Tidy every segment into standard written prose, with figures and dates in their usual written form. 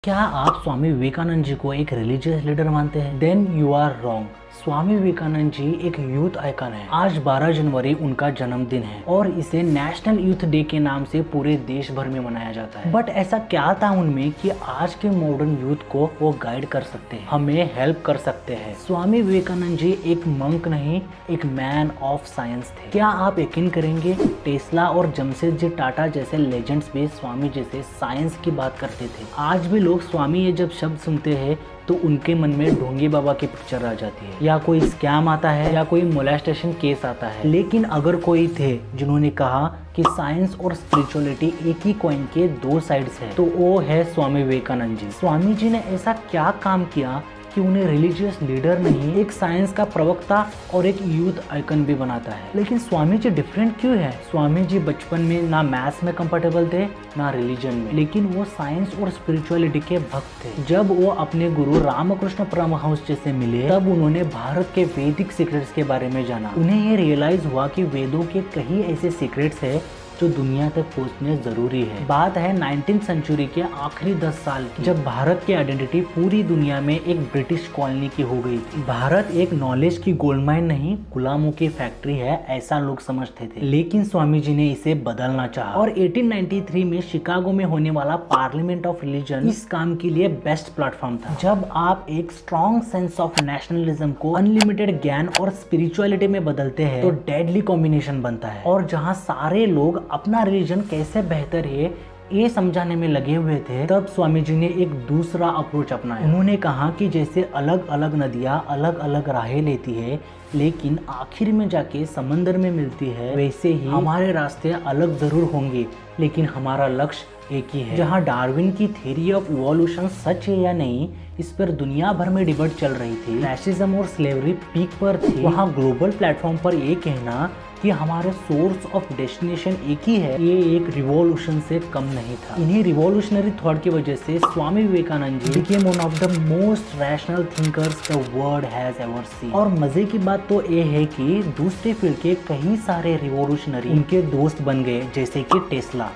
क्या आप स्वामी विवेकानंद जी को एक रिलीजियस लीडर मानते हैं? Then you are wrong. Swami Vivekananda ji एक यूथ आइकन है। आज 12 जनवरी उनका जन्मदिन है और इसे नेशनल यूथ डे के नाम से पूरे देश भर में मनाया जाता है। बट ऐसा क्या था उनमें कि आज के मॉडर्न यूथ को वो गाइड कर सकते हैं, हमें हेल्प कर सकते हैं। स्वामी विवेकानंद जी एक मंक नहीं, एक मैन ऑफ साइंस थे। क्या आप यकीन करेंगे, टेस्ला और जमशेदजी टाटा जैसे लेजेंड्स भी स्वामी जी से साइंस की बात करते थे। आज भी लोग स्वामी ये जब शब्द सुनते हैं तो उनके मन में ढोंगी बाबा की पिक्चर आ जाती है, या कोई स्कैम आता है या कोई मोलेस्टेशन केस आता है। लेकिन अगर कोई थे जिन्होंने कहा कि साइंस और स्पिरिचुअलिटी एक ही कॉइन के दो साइड्स है, तो वो है स्वामी विवेकानंद जी। स्वामी जी ने ऐसा क्या काम किया कि उन्हें रिलीजियस लीडर नहीं, एक साइंस का प्रवक्ता और एक यूथ आइकन भी बनाता है। लेकिन स्वामी जी डिफरेंट क्यों है? स्वामी जी बचपन में ना मैथ्स में कंफर्टेबल थे ना रिलीजन में, लेकिन वो साइंस और स्पिरिचुअलिटी के भक्त थे। जब वो अपने गुरु रामकृष्ण परमहंस जी से मिले तब उन्होंने भारत के वैदिक सीक्रेट्स के बारे में जाना। उन्हें ये रियलाइज हुआ कि वेदों के कई ऐसे सीक्रेट्स है जो दुनिया तक पहुंचने जरूरी है। बात है 19th सेंचुरी के आखिरी 10 साल की, जब भारत की आइडेंटिटी पूरी दुनिया में एक ब्रिटिश कॉलोनी की हो गई थी। भारत एक नॉलेज की गोल्ड माइन नहीं, गुलामों की फैक्ट्री है, ऐसा लोग समझते थे। लेकिन स्वामी जी ने इसे बदलना चाहा और 1893 में शिकागो में होने वाला पार्लियामेंट ऑफ रिलीजन इस काम के लिए बेस्ट प्लेटफॉर्म था। जब आप एक स्ट्रॉन्ग सेंस ऑफ नेशनलिज्म को अनलिमिटेड ज्ञान और स्पिरिचुअलिटी में बदलते हैं तो डेडली कॉम्बिनेशन बनता है। और जहाँ सारे लोग अपना रिलीजन कैसे बेहतर है ये समझाने में लगे हुए थे, तब स्वामी जी ने एक दूसरा अप्रोच अपनाया। उन्होंने कहा कि जैसे अलग अलग नदियां अलग अलग राहें लेती है लेकिन आखिर में जाके समंदर में मिलती है, वैसे ही हमारे रास्ते अलग जरूर होंगे लेकिन हमारा लक्ष्य एक ही है। जहाँ डार्विन की थ्योरी ऑफ इवोल्यूशन सच है या नहीं, इस पर दुनिया भर में डिबेट चल रही थी, रैसिज्म और स्लेवरी पीक पर थी, वहाँ ग्लोबल प्लेटफॉर्म पर ये कहना कि हमारे सोर्स ऑफ डेस्टिनेशन एक ही है, ये एक रिवॉल्यूशन से कम नहीं था। इन्हीं रिवॉल्यूशनरी थॉट की वजह से स्वामी विवेकानंद जी became one of the most rational thinkers the world has ever seen। और मजे की बात तो ये है कि दूसरे फील्ड के कई सारे रिवॉल्यूशनरी उनके दोस्त बन गए, जैसे कि टेस्ला।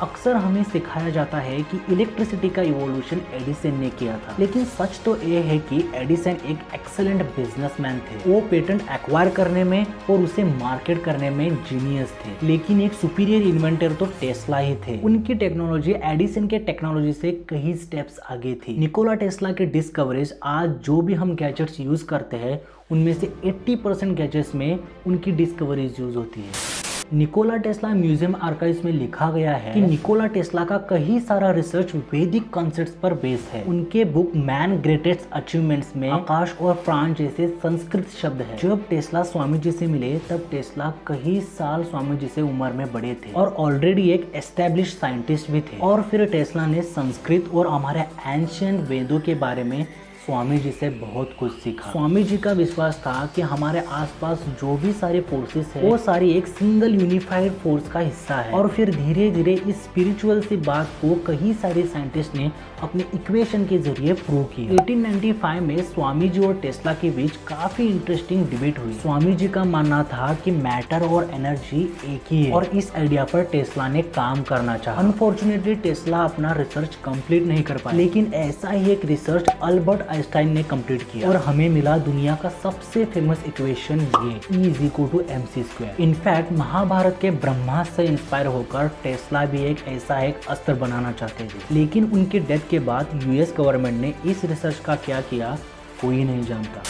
अक्सर हमें सिखाया जाता है कि इलेक्ट्रिसिटी का इवोल्यूशन एडिसन ने किया था, लेकिन सच तो ये है कि एडिसन एक एक्सेलेंट बिजनेसमैन थे। वो पेटेंट एक्वायर करने में और उसे मार्केट करने में जीनियस थे, लेकिन एक सुपीरियर इन्वेंटर तो टेस्ला ही थे। उनकी टेक्नोलॉजी एडिसन के टेक्नोलॉजी से कई स्टेप्स आगे थी। निकोला टेस्ला के डिस्कवरीज आज जो भी हम गैजेट्स यूज करते हैं उनमें से 80% गैजेट्स में उनकी डिस्कवरीज यूज होती है। निकोला टेस्ला म्यूजियम आर्काइव्स में लिखा गया है कि निकोला टेस्ला का कई सारा रिसर्च वैदिक कॉन्सेप्ट्स पर बेस्ड है। उनके बुक मैन ग्रेटेस्ट अचीवमेंट्स में आकाश और प्राण जैसे संस्कृत शब्द है। जब टेस्ला स्वामी जी से मिले तब टेस्ला कई साल स्वामी जी से उम्र में बड़े थे और ऑलरेडी एक एस्टेब्लिश साइंटिस्ट भी थे। और फिर टेस्ला ने संस्कृत और हमारे एंशिएंट वेदों के बारे में स्वामी जी से बहुत कुछ सीखा। स्वामी जी का विश्वास था कि हमारे आसपास जो भी सारे फोर्सेस है वो सारी एक सिंगल यूनिफाइड फोर्स का हिस्सा है। और फिर धीरे धीरे इस स्पिरिचुअल सी बात को कई सारे साइंटिस्ट ने अपने इक्वेशन के जरिए प्रूव किया। 1895 में स्वामी जी और टेस्ला के बीच काफी इंटरेस्टिंग डिबेट हुई। स्वामी जी का मानना था कि मैटर और एनर्जी एक ही है और इस आइडिया पर टेस्ला ने काम करना चाहा। अनफॉर्चुनेटली टेस्ला अपना रिसर्च कंप्लीट नहीं कर पाया, लेकिन ऐसा ही एक रिसर्च अल्बर्ट आइंस्टाइन ने कंप्लीट किया और हमें मिला दुनिया का सबसे फेमस इक्वेशन, ये E=mc²। इनफैक्ट महाभारत के ब्रह्मास्त्र से इंस्पायर होकर टेस्ला भी एक अस्त्र बनाना चाहते थे, लेकिन उनके डेथ के बाद यूएस गवर्नमेंट ने इस रिसर्च का क्या किया कोई नहीं जानता।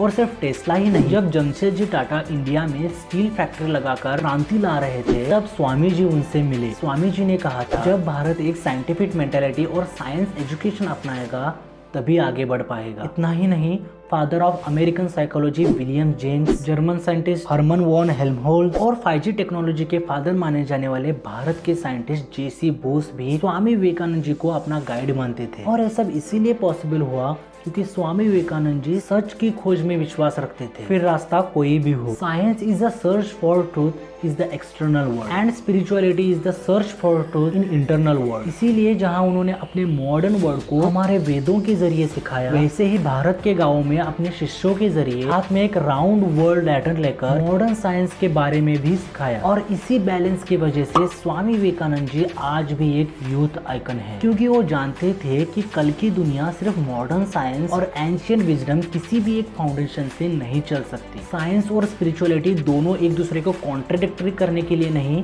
और सिर्फ टेस्ला ही नहीं, जब जमशेदजी टाटा इंडिया में स्टील फैक्ट्री लगाकर क्रांति ला रहे थे तब स्वामी जी उनसे मिले। स्वामी जी ने कहा था जब भारत एक साइंटिफिक मेंटालिटी और साइंस एजुकेशन अपनाएगा तभी आगे बढ़ पाएगा। इतना ही नहीं, father of American psychology William James, German scientist Hermann von Helmholtz और 5G टेक्नोलॉजी के फादर माने जाने वाले भारत के साइंटिस्ट जेसी बोस भी स्वामी विवेकानंद जी को अपना गाइड मानते थे। और यह सब इसीलिए पॉसिबल हुआ क्योंकि स्वामी विवेकानंद जी सच की खोज में विश्वास रखते थे, फिर रास्ता कोई भी हो। Science is the search for truth is the external world and spirituality is the search for truth in internal world. इसीलिए जहां उन्होंने अपने मॉडर्न वर्ल्ड को हमारे वेदों के जरिए सिखाया, वैसे ही भारत के गाँवों में उन्हें अपने शिष्यों के जरिए हाथ में एक राउंड वर्ल्ड लैटर्न लेकर मॉडर्न साइंस के बारे में भी सिखाया। और इसी बैलेंस की वजह से स्वामी विवेकानंद जी आज भी एक यूथ आइकन है, क्योंकि वो जानते थे कि कल की दुनिया सिर्फ मॉडर्न साइंस और एंशियंट विजडम किसी भी एक फाउंडेशन से नहीं चल सकती। साइंस और स्पिरिचुअलिटी दोनों एक दूसरे को कॉन्ट्राडिक्टरी करने के लिए नहीं,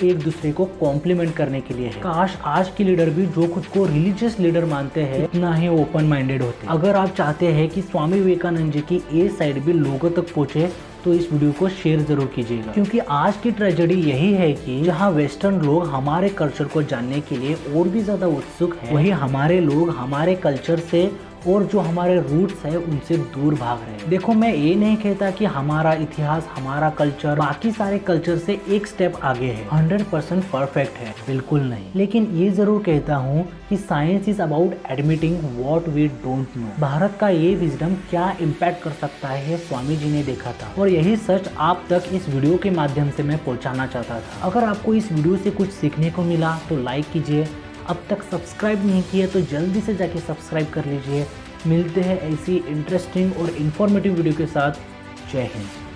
एक दूसरे को कॉम्प्लीमेंट करने के लिए है। काश आज के लीडर भी जो खुद को रिलीजियस लीडर मानते हैं इतना ही ओपन माइंडेड होते। अगर आप चाहते हैं कि स्वामी विवेकानंद जी की ये साइड भी लोगों तक पहुंचे तो इस वीडियो को शेयर जरूर कीजिएगा, क्योंकि आज की ट्रेजेडी यही है कि जहां वेस्टर्न लोग हमारे कल्चर को जानने के लिए और भी ज्यादा उत्सुक हैं, वही हमारे लोग हमारे कल्चर से और जो हमारे रूट्स है उनसे दूर भाग रहे हैं। देखो, मैं ये नहीं कहता कि हमारा इतिहास, हमारा कल्चर बाकी सारे कल्चर से एक स्टेप आगे है, 100% परफेक्ट है, बिल्कुल नहीं। लेकिन ये जरूर कहता हूँ कि science is about admitting what we don't know. Bharat का ये विजडम क्या इम्पैक्ट कर सकता है, स्वामी जी ने देखा था, और यही सच आप तक इस वीडियो के माध्यम से मैं पहुँचाना चाहता था। अगर आपको इस वीडियो से कुछ सीखने को मिला तो लाइक कीजिए, अब तक सब्सक्राइब नहीं किया तो जल्दी से जाके सब्सक्राइब कर लीजिए। मिलते हैं ऐसी इंटरेस्टिंग और इन्फॉर्मेटिव वीडियो के साथ। जय हिंद।